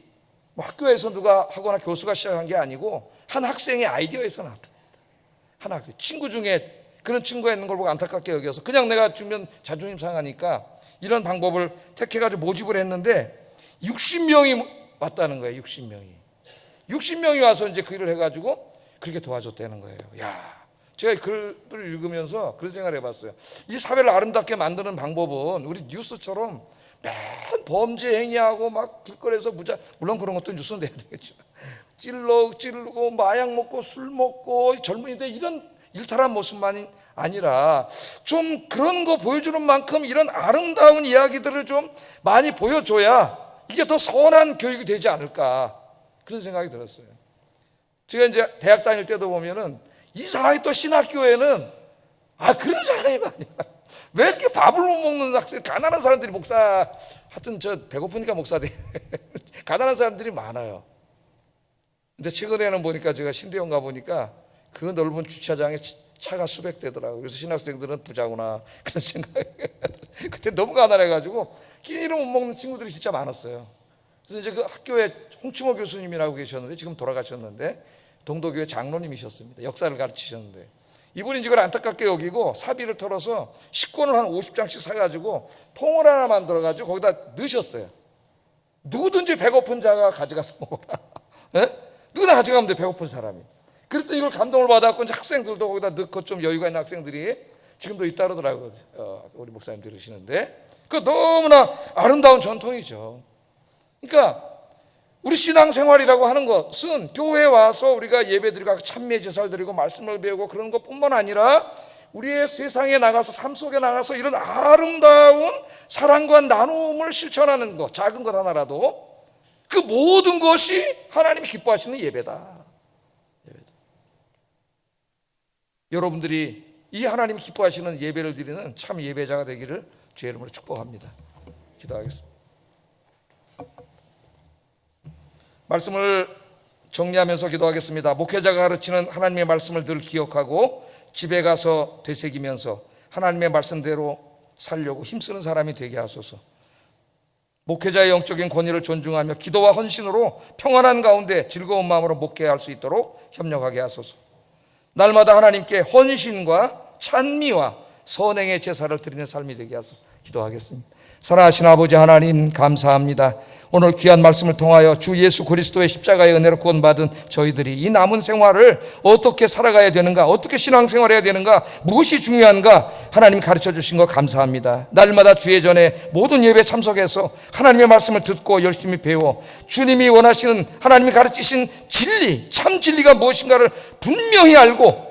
Speaker 1: 뭐 학교에서 누가 하거나 교수가 시작한 게 아니고 한 학생의 아이디어에서 나왔다. 한 학생 친구 중에 그런 친구가 있는 걸 보고 안타깝게 여겨서 그냥 내가 주면 자존심 상하니까 이런 방법을 택해가지고 모집을 했는데 60명이 왔다는 거예요. 60명이 와서 이제 그 일을 해가지고 그렇게 도와줬다는 거예요. 야, 제가 글을 읽으면서 그런 생각을 해봤어요. 이 사회를 아름답게 만드는 방법은 우리 뉴스처럼 맨 범죄 행위하고 막 길거리에서 물론 그런 것도 뉴스는 내야 되겠죠. 찌르고 마약 먹고 술 먹고 젊은이들 이런 일탈한 모습만이 아니라 좀 그런 거 보여주는 만큼 이런 아름다운 이야기들을 좀 많이 보여줘야 이게 더 선한 교육이 되지 않을까 그런 생각이 들었어요. 제가 이제 대학 다닐 때도 보면은 이상하게 또 신학교에는 그런 사람이 많이 왜 이렇게 밥을 못 먹는 학생 가난한 사람들이 목사 하여튼 저 배고프니까 목사 돼 가난한 사람들이 많아요. 근데 최근에는 보니까 제가 신대원 가보니까 그 넓은 주차장에 차가 수백 대더라고요. 그래서 신학생들은 부자구나 그런 생각이 그때 너무 가난해가지고 끼니를 못 먹는 친구들이 진짜 많았어요. 그래서 이제 그 학교에 홍충호 교수님이라고 계셨는데 지금 돌아가셨는데 동도교회 장로님이셨습니다. 역사를 가르치셨는데 이분이 이걸 안타깝게 여기고 사비를 털어서 식권을 한 50장씩 사가지고 통을 하나 만들어가지고 거기다 넣으셨어요. 누구든지 배고픈 자가 가져가서 먹어라. 누구나 가져가면 돼 배고픈 사람이. 그랬더니 이걸 감동을 받았고 이제 학생들도 거기다 넣고 좀 여유가 있는 학생들이 지금도 있다 그러더라고요. 우리 목사님 들으시는데 그 너무나 아름다운 전통이죠. 그러니까 우리 신앙생활이라고 하는 것은 교회에 와서 우리가 예배드리고 찬미의 제사를 드리고 말씀을 배우고 그런 것뿐만 아니라 우리의 세상에 나가서 삶 속에 나가서 이런 아름다운 사랑과 나눔을 실천하는 것 작은 것 하나라도 그 모든 것이 하나님이 기뻐하시는 예배다. 여러분들이 이 하나님이 기뻐하시는 예배를 드리는 참 예배자가 되기를 주의 이름으로 축복합니다. 기도하겠습니다. 말씀을 정리하면서 기도하겠습니다. 목회자가 가르치는 하나님의 말씀을 늘 기억하고 집에 가서 되새기면서 하나님의 말씀대로 살려고 힘쓰는 사람이 되게 하소서. 목회자의 영적인 권위를 존중하며 기도와 헌신으로 평안한 가운데 즐거운 마음으로 목회할 수 있도록 협력하게 하소서. 날마다 하나님께 헌신과 찬미와 선행의 제사를 드리는 삶이 되게 하소서. 기도하겠습니다. 사랑하신 아버지 하나님, 감사합니다. 오늘 귀한 말씀을 통하여 주 예수 그리스도의 십자가의 은혜로 구원받은 저희들이 이 남은 생활을 어떻게 살아가야 되는가, 어떻게 신앙생활해야 되는가, 무엇이 중요한가 하나님 가르쳐 주신 거 감사합니다. 날마다 주의 전에 모든 예배 참석해서 하나님의 말씀을 듣고 열심히 배워 주님이 원하시는 하나님이 가르치신 진리, 참 진리가 무엇인가를 분명히 알고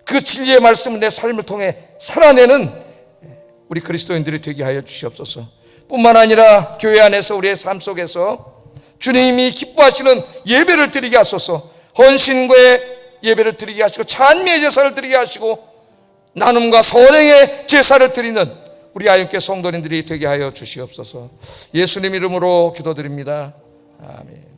Speaker 1: 그 진리의 말씀을 내 삶을 통해 살아내는 우리 그리스도인들이 되게 하여 주시옵소서. 뿐만 아니라 교회 안에서 우리의 삶 속에서 주님이 기뻐하시는 예배를 드리게 하소서. 헌신과의 예배를 드리게 하시고 찬미의 제사를 드리게 하시고 나눔과 선행의 제사를 드리는 우리 아윤교 성도님들이 되게 하여 주시옵소서. 예수님 이름으로 기도드립니다. 아멘.